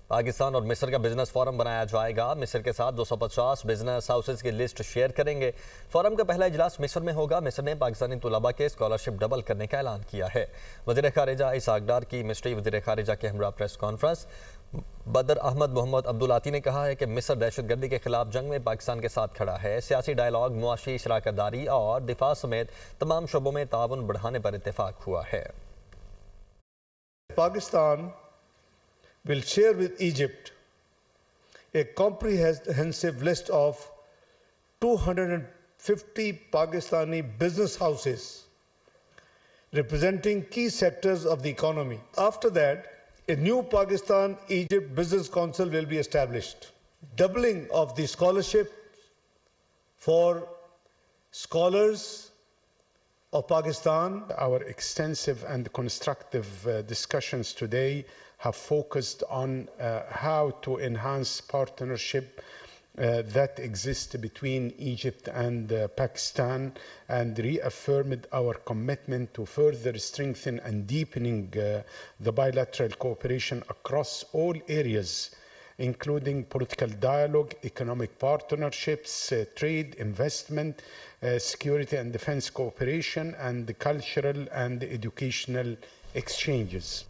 पाकिस्तान और मिस्र का बिजनेस फोरम बनाया जाएगा। मिस्र के साथ 250 बिजनेस हाउसेज की लिस्ट शेयर करेंगे। फोरम का पहला इजलास मिस्र में होगा। मिस्र ने पाकिस्तानी तुलबा के स्कॉलरशिप डबल करने का ऐलान किया है। वज़ीर ख़ारिजा इसाक डार की मिस्री वज़ीर ख़ारिजा के हमरा प्रेस कॉन्फ्रेंस। बदर अहमद मोहम्मद अब्दुलाती ने कहा है कि मिस्र दहशतगर्दी के खिलाफ जंग में पाकिस्तान के साथ खड़ा है। सियासी डायलॉग, मुआशी शराकतदारी और दिफा समेत तमाम शोबों में ताउन बढ़ाने पर इत्तेफाक हुआ है। Pakistan will share with Egypt a comprehensive list of 250 Pakistani business houses representing key sectors of the economy. After that, a new Pakistan-Egypt Business Council will be established. Doubling of the scholarship for scholars of Pakistan. Our extensive and constructive discussions today have focused on how to enhance partnership that exists between Egypt and Pakistan, and reaffirmed our commitment to further strengthen and deepening the bilateral cooperation across all areas, including political dialogue, economic partnerships, trade, investment, security and defense cooperation, and cultural and educational exchanges.